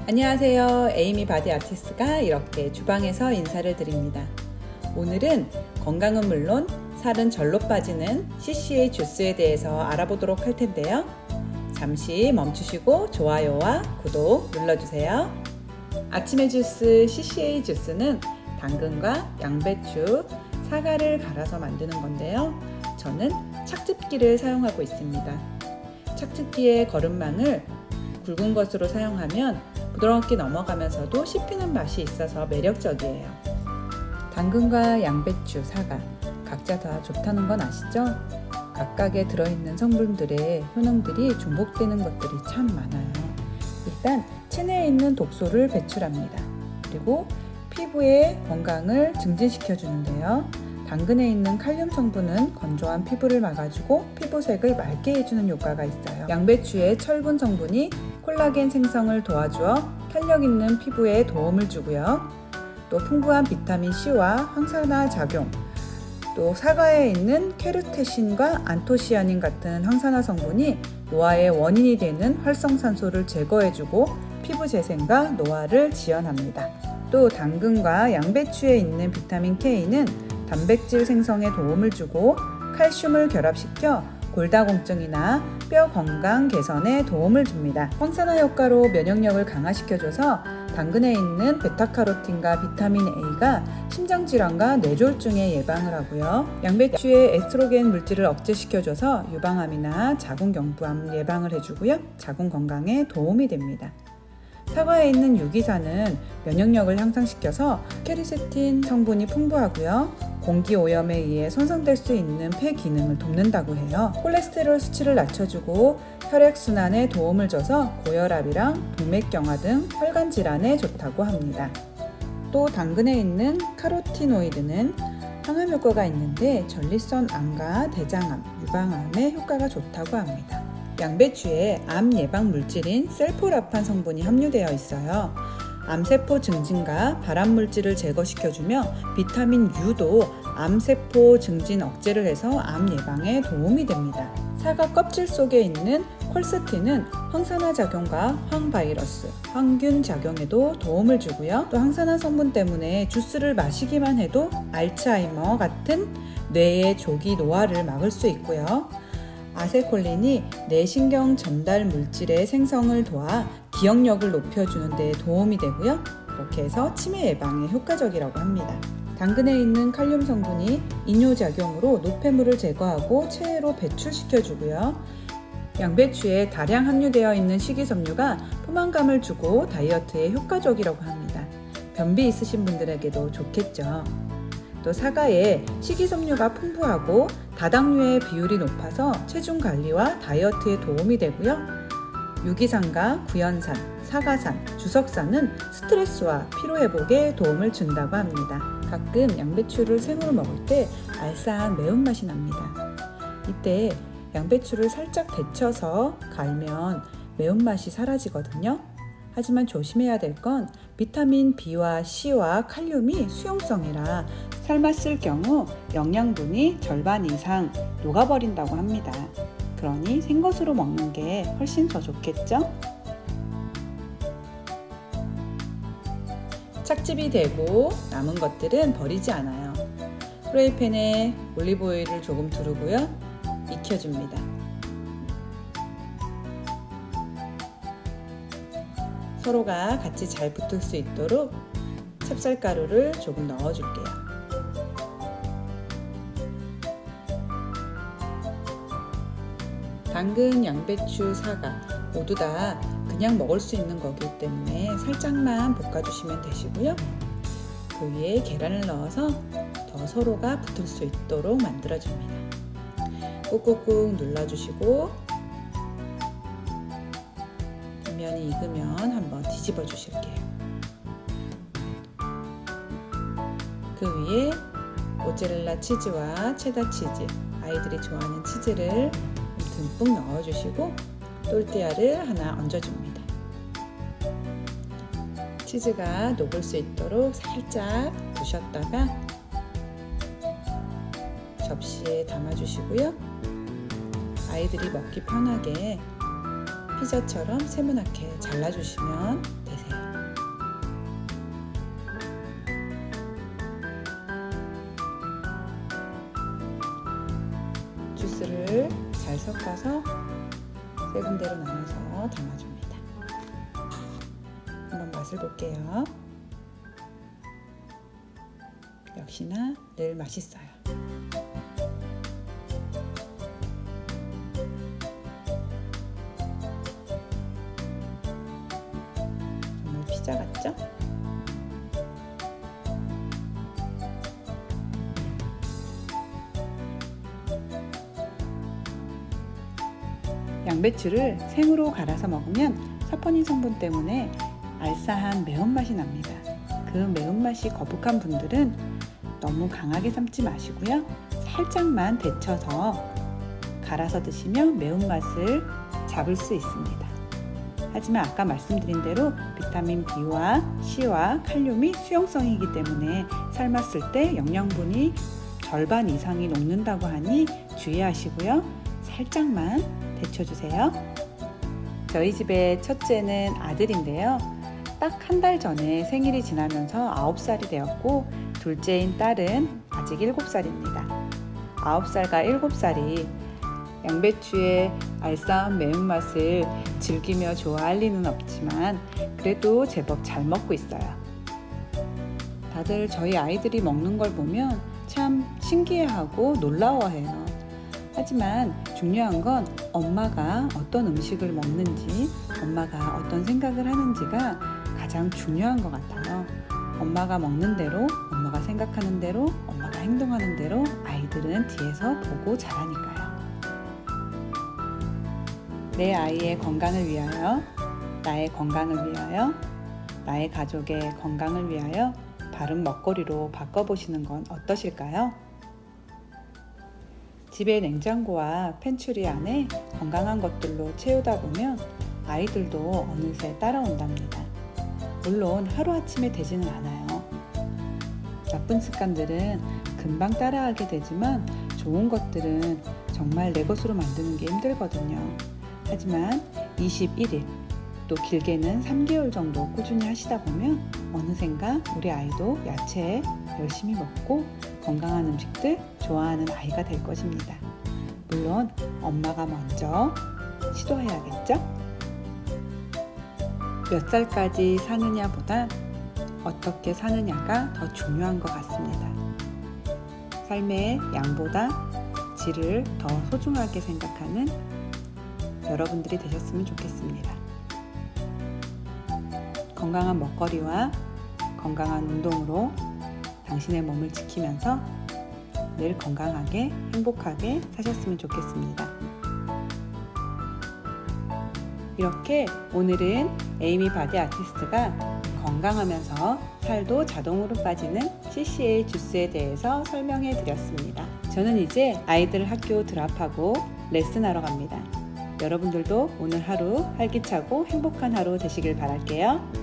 안녕하세요. 에이미 바디 아티스트가 이렇게 주방에서 인사를 드립니다. 오늘은 건강은 물론 살은 절로 빠지는 CCA 주스에 대해서 알아보도록 할 텐데요. 잠시 멈추시고 좋아요와 구독 눌러주세요. 아침의 주스 CCA 주스는 당근과 양배추, 사과를 갈아서 만드는 건데요. 저는 착즙기를 사용하고 있습니다. 착즙기의 거름망을 굵은 것으로 사용하면 부드럽게 넘어가면서도 씹히는 맛이 있어서 매력적이에요. 당근과 양배추, 사과 각자 다 좋다는 건 아시죠? 각각에 들어있는 성분들의 효능들이 중복되는 것들이 참 많아요. 일단 체내에 있는 독소를 배출합니다. 그리고 피부의 건강을 증진시켜 주는데요. 당근에 있는 칼륨 성분은 건조한 피부를 막아주고 피부색을 맑게 해주는 효과가 있어요. 양배추의 철분 성분이 콜라겐 생성을 도와주어 탄력 있는 피부에 도움을 주고요. 또 풍부한 비타민 C와 항산화 작용, 또 사과에 있는 케르테신과 안토시아닌 같은 항산화 성분이 노화의 원인이 되는 활성산소를 제거해주고 피부 재생과 노화를 지연합니다. 또 당근과 양배추에 있는 비타민 K는 단백질 생성에 도움을 주고 칼슘을 결합시켜 골다공증이나 뼈 건강 개선에 도움을 줍니다. 황산화 효과로 면역력을 강화시켜줘서 당근에 있는 베타카로틴과 비타민 A가 심장질환과 뇌졸중의 예방을 하고요. 양배추의 에스트로겐 물질을 억제시켜줘서 유방암이나 자궁경부암 예방을 해주고요. 자궁 건강에 도움이 됩니다. 사과에 있는 유기산은 면역력을 향상시켜서 케르세틴 성분이 풍부하고요. 공기 오염에 의해 손상될 수 있는 폐 기능을 돕는다고 해요. 콜레스테롤 수치를 낮춰주고 혈액순환에 도움을 줘서 고혈압이랑 동맥경화 등 혈관 질환에 좋다고 합니다. 또 당근에 있는 카로티노이드는 항암 효과가 있는데 전립선 암과 대장암, 유방암에 효과가 좋다고 합니다. 양배추에 암 예방 물질인 셀포라판 성분이 함유되어 있어요. 암세포 증진과 발암물질을 제거시켜주며 비타민 U도 암세포 증진 억제를 해서 암 예방에 도움이 됩니다. 사과 껍질 속에 있는 콜스틴은 항산화 작용과 항바이러스, 항균 작용에도 도움을 주고요. 또 항산화 성분 때문에 주스를 마시기만 해도 알츠하이머 같은 뇌의 조기 노화를 막을 수 있고요. 아세콜린이 뇌신경 전달 물질의 생성을 도와 기억력을 높여주는 데 도움이 되고요. 그렇게 해서 치매 예방에 효과적이라고 합니다. 당근에 있는 칼륨 성분이 이뇨작용으로 노폐물을 제거하고 체외로 배출시켜주고요. 양배추에 다량 함유되어 있는 식이섬유가 포만감을 주고 다이어트에 효과적이라고 합니다. 변비 있으신 분들에게도 좋겠죠. 또 사과에 식이섬유가 풍부하고 다당류의 비율이 높아서 체중 관리와 다이어트에 도움이 되고요. 유기산과 구연산, 사과산, 주석산은 스트레스와 피로회복에 도움을 준다고 합니다. 가끔 양배추를 생으로 먹을 때 알싸한 매운맛이 납니다. 이때 양배추를 살짝 데쳐서 갈면 매운맛이 사라지거든요. 하지만 조심해야 될 건 비타민 B와 C와 칼륨이 수용성이라 삶았을 경우 영양분이 절반 이상 녹아버린다고 합니다. 그러니 생것으로 먹는 게 훨씬 더 좋겠죠? 착즙이 되고 남은 것들은 버리지 않아요. 프라이팬에 올리브 오일을 조금 두르고요. 익혀줍니다. 서로가 같이 잘 붙을 수 있도록 찹쌀가루를 조금 넣어줄게요. 당근, 양배추, 사과 모두 다 그냥 먹을 수 있는 거기 때문에 살짝만 볶아주시면 되시고요. 그 위에 계란을 넣어서 더 서로가 붙을 수 있도록 만들어줍니다. 꾹꾹꾹 눌러주시고 면이 익으면 한번 뒤집어 주실게요. 그 위에 모짜렐라 치즈와 체다 치즈, 아이들이 좋아하는 치즈를 듬뿍 넣어주시고 또르띠아를 하나 얹어줍니다. 치즈가 녹을 수 있도록 살짝 부셨다가 접시에 담아주시고요. 아이들이 먹기 편하게 피자처럼 세모나게 잘라주시면 되세요. 섞어서 세 군데로 나눠서 담아줍니다. 한번 맛을 볼게요. 역시나 늘 맛있어요. 정말 피자 같죠? 양배추를 생으로 갈아서 먹으면 사포닌 성분 때문에 알싸한 매운맛이 납니다. 그 매운맛이 거북한 분들은 너무 강하게 삶지 마시고요. 살짝만 데쳐서 갈아서 드시면 매운맛을 잡을 수 있습니다. 하지만 아까 말씀드린 대로 비타민 B와 C와 칼륨이 수용성이기 때문에 삶았을 때 영양분이 절반 이상이 녹는다고 하니 주의하시고요. 살짝만 데쳐주세요. 저희 집의 첫째는 아들인데요. 딱 한 달 전에 생일이 지나면서 9살이 되었고 둘째인 딸은 아직 7살입니다. 9살과 7살이 양배추의 알싸한 매운맛을 즐기며 좋아할 리는 없지만 그래도 제법 잘 먹고 있어요. 다들 저희 아이들이 먹는 걸 보면 참 신기해하고 놀라워해요. 하지만 중요한 건 엄마가 어떤 음식을 먹는지, 엄마가 어떤 생각을 하는지가 가장 중요한 것 같아요. 엄마가 먹는 대로, 엄마가 생각하는 대로, 엄마가 행동하는 대로 아이들은 뒤에서 보고 자라니까요. 내 아이의 건강을 위하여, 나의 건강을 위하여, 나의 가족의 건강을 위하여 바른 먹거리로 바꿔보시는 건 어떠실까요? 집의 냉장고와 팬츄리 안에 건강한 것들로 채우다 보면 아이들도 어느새 따라온답니다. 물론 하루아침에 되지는 않아요. 나쁜 습관들은 금방 따라하게 되지만 좋은 것들은 정말 내 것으로 만드는 게 힘들거든요. 하지만 21일, 또 길게는 3개월 정도 꾸준히 하시다 보면 어느샌가 우리 아이도 야채 열심히 먹고 건강한 음식들 좋아하는 아이가 될 것입니다. 물론 엄마가 먼저 시도해야겠죠? 몇 살까지 사느냐보다 어떻게 사느냐가 더 중요한 것 같습니다. 삶의 양보다 질을 더 소중하게 생각하는 여러분들이 되셨으면 좋겠습니다. 건강한 먹거리와 건강한 운동으로 당신의 몸을 지키면서 늘 건강하게 행복하게 사셨으면 좋겠습니다. 이렇게 오늘은 에이미 바디 아티스트가 건강하면서 살도 자동으로 빠지는 CCA 주스에 대해서 설명해 드렸습니다. 저는 이제 아이들 학교 드랍하고 레슨하러 갑니다. 여러분들도 오늘 하루 활기차고 행복한 하루 되시길 바랄게요.